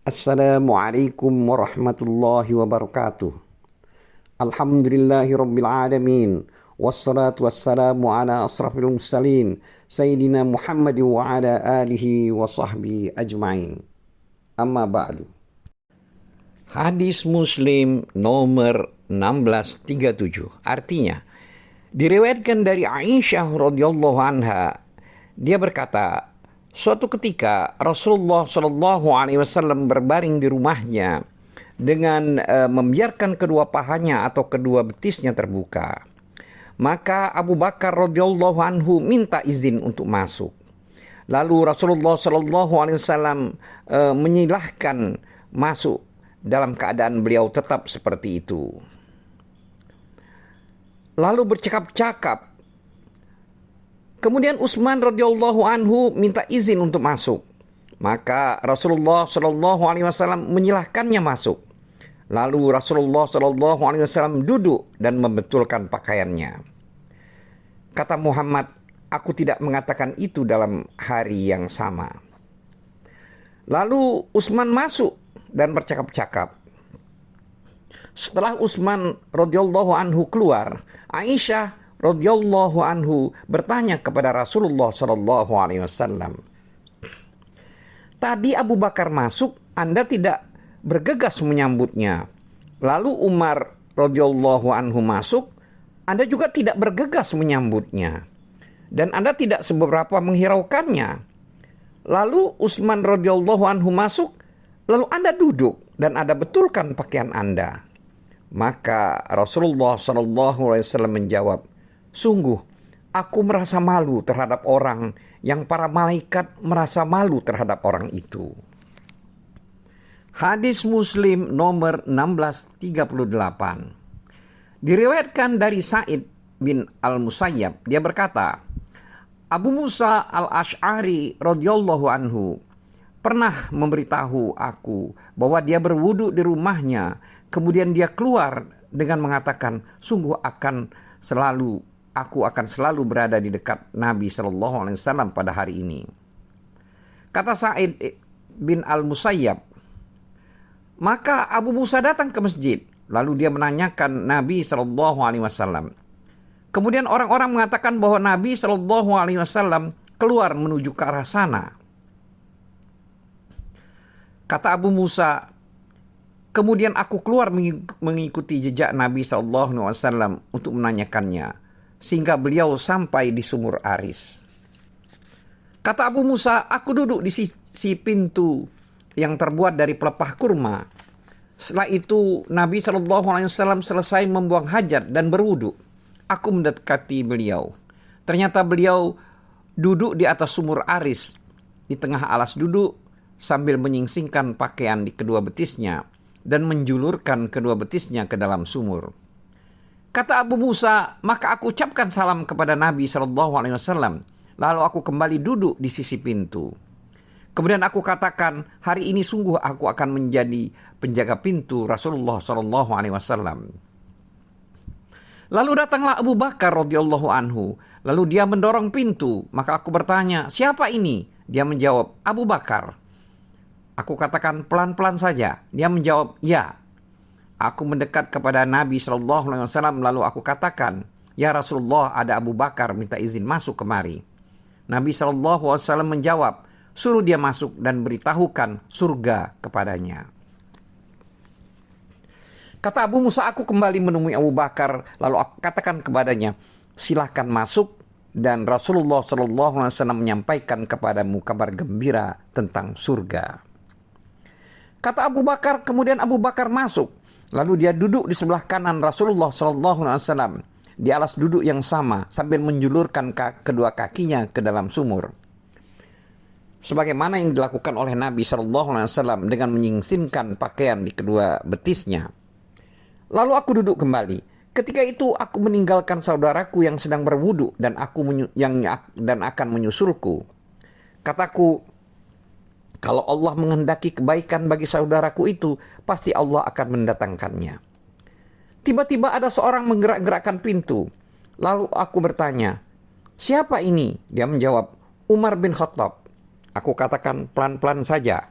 Assalamualaikum warahmatullahi wabarakatuh. Alhamdulillahi rabbil alamin. Wassalatu wassalamu ala asrafil mursalin Sayyidina Muhammad wa ala alihi wa sahbihi ajma'in. Amma ba'du. Hadis Muslim nomor 1637. Artinya, diriwayatkan dari Aisyah radhiyallahu anha, dia berkata, suatu ketika Rasulullah Shallallahu Alaihi Wasallam berbaring di rumahnya dengan membiarkan kedua pahanya atau kedua betisnya terbuka. Maka Abu Bakar radhiyallahu anhu minta izin untuk masuk. Lalu Rasulullah Shallallahu Alaihi Wasallam menyilahkan masuk dalam keadaan beliau tetap seperti itu. Lalu bercakap-cakap. Kemudian Utsman radhiyallahu anhu minta izin untuk masuk. Maka Rasulullah Shallallahu Alaihi Wasallam menyilahkannya masuk. Lalu Rasulullah Shallallahu Alaihi Wasallam duduk dan membetulkan pakaiannya. Kata Muhammad, aku tidak mengatakan itu dalam hari yang sama. Lalu Utsman masuk dan bercakap-cakap. Setelah Utsman radhiyallahu anhu keluar, Aisyah radhiyallahu anhu bertanya kepada Rasulullah sallallahu alaihi wasallam, "Tadi Abu Bakar masuk, Anda tidak bergegas menyambutnya. Lalu Umar radhiyallahu anhu masuk, Anda juga tidak bergegas menyambutnya. Dan Anda tidak seberapa menghiraukannya. Lalu Utsman radhiyallahu anhu masuk, lalu Anda duduk dan Anda betulkan pakaian Anda." Maka Rasulullah sallallahu alaihi wasallam menjawab, "Sungguh, aku merasa malu terhadap orang yang para malaikat merasa malu terhadap orang itu." Hadis Muslim nomor 1638. Diriwayatkan dari Sa'id bin Al-Musayyab, dia berkata, Abu Musa Al-Asy'ari radhiyallahu anhu pernah memberitahu aku bahwa dia berwudu di rumahnya, kemudian dia keluar dengan mengatakan, "Sungguh aku akan selalu berada di dekat Nabi Shallallahu Alaihi Wasallam pada hari ini." Kata Sa'id bin Al-Musayyab, maka Abu Musa datang ke masjid, lalu dia menanyakan Nabi Shallallahu Alaihi Wasallam. Kemudian orang-orang mengatakan bahwa Nabi Shallallahu Alaihi Wasallam keluar menuju ke arah sana. Kata Abu Musa, kemudian aku keluar mengikuti jejak Nabi SAW untuk menanyakannya, sehingga beliau sampai di sumur Aris. Kata Abu Musa, aku duduk di sisi pintu yang terbuat dari pelepah kurma. Setelah itu Nabi SAW selesai membuang hajat dan berwudu. Aku mendekati beliau. Ternyata beliau duduk di atas sumur Aris, di tengah alas duduk, sambil menyingsingkan pakaian di kedua betisnya dan menjulurkan kedua betisnya ke dalam sumur. Kata Abu Musa, maka aku ucapkan salam kepada Nabi SAW. Lalu aku kembali duduk di sisi pintu. Kemudian aku katakan, hari ini sungguh aku akan menjadi penjaga pintu Rasulullah SAW. Lalu datanglah Abu Bakar radhiyallahu anhu. Lalu dia mendorong pintu. Maka aku bertanya, siapa ini? Dia menjawab, Abu Bakar. Aku katakan, pelan-pelan saja. Dia menjawab, ya. Aku mendekat kepada Nabi SAW, lalu aku katakan, ya Rasulullah, ada Abu Bakar minta izin masuk kemari. Nabi SAW menjawab, suruh dia masuk dan beritahukan surga kepadanya. Kata Abu Musa, aku kembali menemui Abu Bakar, lalu aku katakan kepadanya, silahkan masuk, dan Rasulullah SAW menyampaikan kepadamu kabar gembira tentang surga. Kata Abu Bakar, kemudian Abu Bakar masuk. Lalu dia duduk di sebelah kanan Rasulullah SAW di alas duduk yang sama sambil menjulurkan kedua kakinya ke dalam sumur. Sebagaimana yang dilakukan oleh Nabi SAW dengan menyingsingkan pakaian di kedua betisnya. Lalu aku duduk kembali. Ketika itu aku meninggalkan saudaraku yang sedang berwudu dan akan menyusulku. Kataku, kalau Allah menghendaki kebaikan bagi saudaraku itu, pasti Allah akan mendatangkannya. Tiba-tiba ada seorang menggerak-gerakkan pintu. Lalu aku bertanya, siapa ini? Dia menjawab, Umar bin Khattab. Aku katakan, pelan-pelan saja.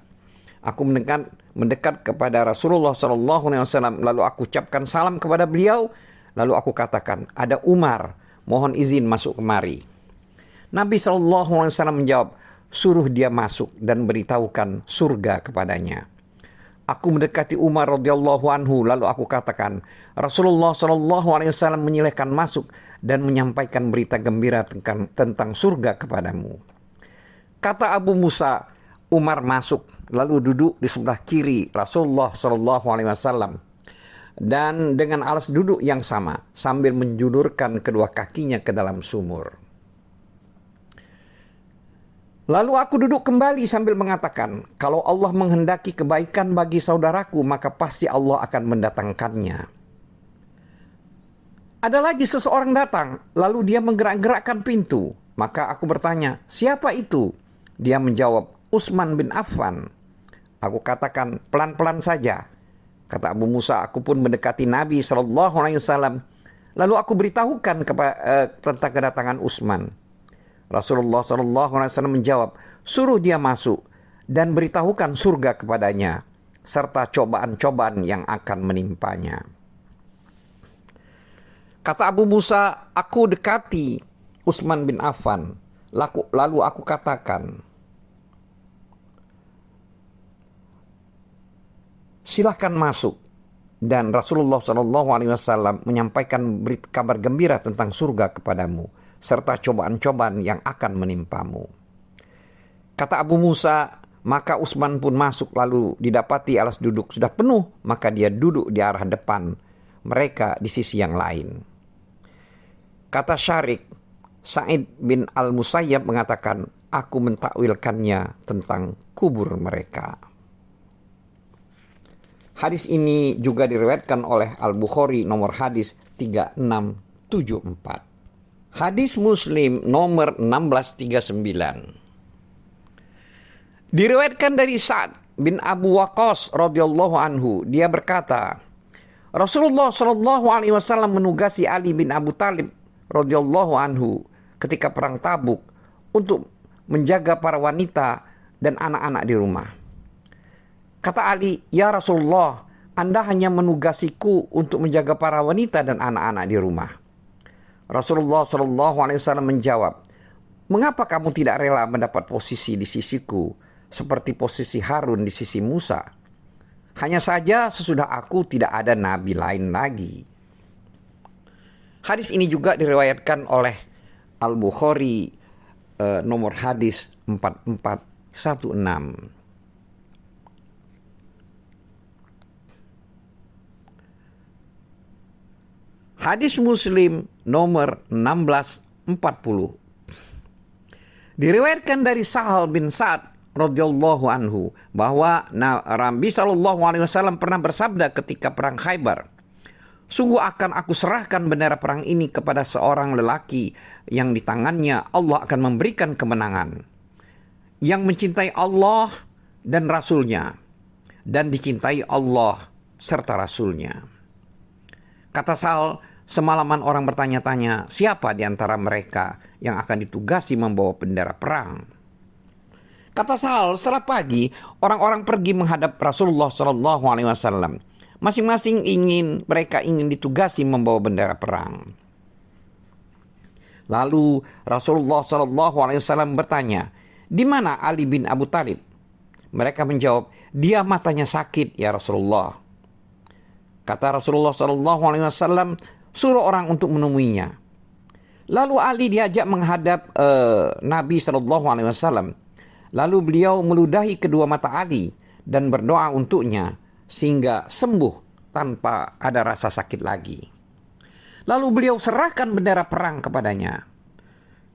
Aku mendekat kepada Rasulullah SAW, lalu aku ucapkan salam kepada beliau, lalu aku katakan, ada Umar, mohon izin masuk kemari. Nabi SAW menjawab, suruh dia masuk dan beritahukan surga kepadanya. Aku mendekati Umar radhiyallahu anhu, lalu aku katakan, Rasulullah SAW menyilahkan masuk dan menyampaikan berita gembira tentang surga kepadamu. Kata Abu Musa, Umar masuk lalu duduk di sebelah kiri Rasulullah SAW dan dengan alas duduk yang sama sambil menjulurkan kedua kakinya ke dalam sumur. Lalu aku duduk kembali sambil mengatakan, kalau Allah menghendaki kebaikan bagi saudaraku, maka pasti Allah akan mendatangkannya. Ada lagi seseorang datang, lalu dia menggerak-gerakkan pintu. Maka aku bertanya, siapa itu? Dia menjawab, Utsman bin Affan. Aku katakan, pelan-pelan saja. Kata Abu Musa, aku pun mendekati Nabi SAW. Lalu aku beritahukan tentang kedatangan Utsman. Rasulullah SAW menjawab, suruh dia masuk dan beritahukan surga kepadanya, serta cobaan-cobaan yang akan menimpanya. Kata Abu Musa, aku dekati Utsman bin Affan. Lalu aku katakan, silahkan masuk. Dan Rasulullah SAW menyampaikan kabar gembira tentang surga kepadamu, serta cobaan-cobaan yang akan menimpamu. Kata Abu Musa, maka Utsman pun masuk, lalu didapati alas duduk sudah penuh, maka dia duduk di arah depan, mereka di sisi yang lain. Kata Syarik, Sa'id bin Al-Musayyab mengatakan, aku mentakwilkannya tentang kubur mereka. Hadis ini juga diriwayatkan oleh Al-Bukhari nomor hadis 3674. Hadis Muslim nomor 1639. Diriwayatkan dari Sa'ad bin Abu Waqqas radhiyallahu anhu, dia berkata, Rasulullah SAW menugasi Ali bin Abu Thalib radhiyallahu anhu ketika perang Tabuk untuk menjaga para wanita dan anak-anak di rumah. Kata Ali, ya Rasulullah, Anda hanya menugasiku untuk menjaga para wanita dan anak-anak di rumah. Rasulullah SAW menjawab, mengapa kamu tidak rela mendapat posisi di sisiku seperti posisi Harun di sisi Musa? Hanya saja sesudah aku tidak ada nabi lain lagi. Hadis ini juga diriwayatkan oleh Al-Bukhari nomor hadis 4416. Hadis Muslim nomor 1640. Diriwayatkan dari Sahal bin Sa'ad radhiyallahu anhu bahwa Nabi SAW pernah bersabda ketika perang Khaybar, sungguh akan aku serahkan bendera perang ini kepada seorang lelaki yang di tangannya Allah akan memberikan kemenangan, yang mencintai Allah dan Rasulnya dan dicintai Allah serta Rasulnya. Kata Sal, semalaman orang bertanya-tanya, siapa di antara mereka yang akan ditugasi membawa bendera perang? Kata Sal, setelah pagi, orang-orang pergi menghadap Rasulullah SAW. Masing-masing mereka ingin ditugasi membawa bendera perang. Lalu Rasulullah SAW bertanya, di mana Ali bin Abu Thalib? Mereka menjawab, dia matanya sakit ya Rasulullah. Kata Rasulullah SAW, suruh orang untuk menemuinya. Lalu Ali diajak menghadap Nabi SAW. Lalu beliau meludahi kedua mata Ali dan berdoa untuknya sehingga sembuh tanpa ada rasa sakit lagi. Lalu beliau serahkan bendera perang kepadanya.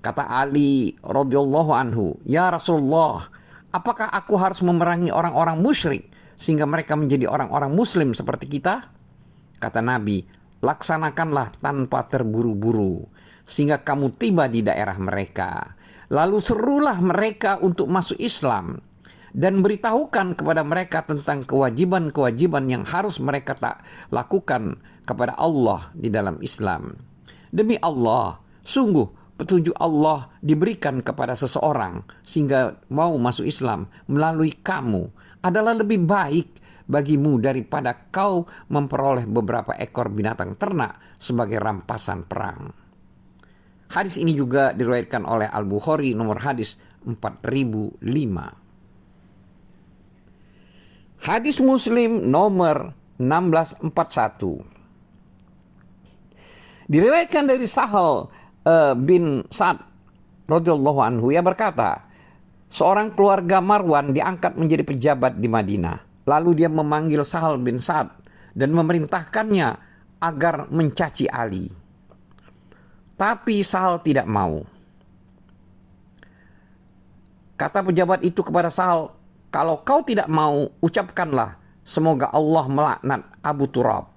Kata Ali radhiyallahu anhu, ya Rasulullah, apakah aku harus memerangi orang-orang musyrik sehingga mereka menjadi orang-orang muslim seperti kita? Kata Nabi, laksanakanlah tanpa terburu-buru sehingga kamu tiba di daerah mereka. Lalu serulah mereka untuk masuk Islam dan beritahukan kepada mereka tentang kewajiban-kewajiban yang harus mereka tak lakukan kepada Allah di dalam Islam. Demi Allah, sungguh petunjuk Allah diberikan kepada seseorang sehingga mau masuk Islam melalui kamu adalah lebih baik bagimu daripada kau memperoleh beberapa ekor binatang ternak sebagai rampasan perang. Hadis ini juga diriwayatkan oleh Al-Bukhari nomor hadis 4005. Hadis Muslim nomor 1641. Diriwayatkan dari Sahal bin Sa'ad radhiyallahu anhu, ia berkata, seorang keluarga Marwan diangkat menjadi pejabat di Madinah. Lalu dia memanggil Sahal bin Sa'ad dan memerintahkannya agar mencaci Ali. Tapi Sahal tidak mau. Kata pejabat itu kepada Sahal, kalau kau tidak mau, ucapkanlah, semoga Allah melaknat Abu Turab.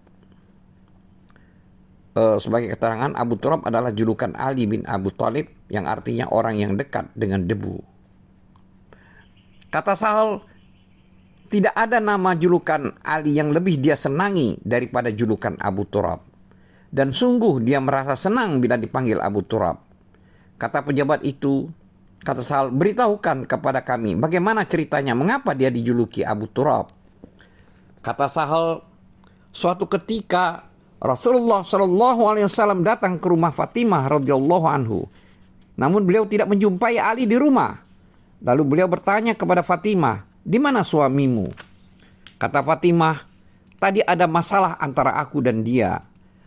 Sebagai keterangan, Abu Turab adalah julukan Ali bin Abu Thalib yang artinya orang yang dekat dengan debu. Kata Sahal, tidak ada nama julukan Ali yang lebih dia senangi daripada julukan Abu Turab. Dan sungguh dia merasa senang bila dipanggil Abu Turab. Kata pejabat itu, kata Sahal, beritahukan kepada kami bagaimana ceritanya, mengapa dia dijuluki Abu Turab. Kata Sahal, suatu ketika Rasulullah SAW datang ke rumah Fatimah radhiyallahu anhu. Namun beliau tidak menjumpai Ali di rumah. Lalu beliau bertanya kepada Fatimah, di mana suamimu? Kata Fatimah, tadi ada masalah antara aku dan dia.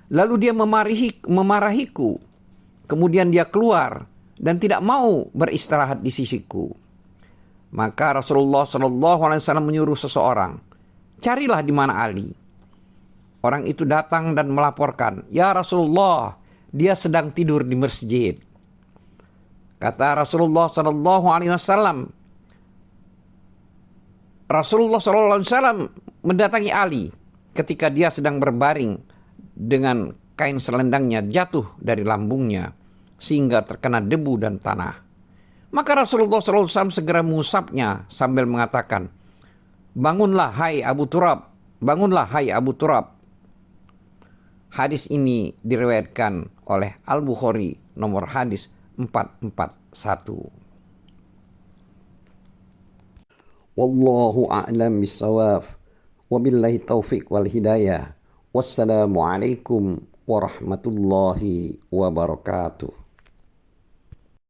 Lalu dia memarahiku. Kemudian dia keluar dan tidak mau beristirahat di sisiku. Maka Rasulullah SAW menyuruh seseorang, carilah di mana Ali. Orang itu datang dan melaporkan, ya Rasulullah, dia sedang tidur di masjid. Kata Rasulullah SAW, Rasulullah SAW mendatangi Ali ketika dia sedang berbaring dengan kain selendangnya jatuh dari lambungnya sehingga terkena debu dan tanah. Maka Rasulullah SAW segera mengusapnya sambil mengatakan, bangunlah hai Abu Turab, bangunlah hai Abu Turab. Hadis ini diriwayatkan oleh Al-Bukhari nomor hadis 441. Wallahu a'lam bissawab. Wabillahi taufiq wal hidayah. Wassalamualaikum warahmatullahi wabarakatuh.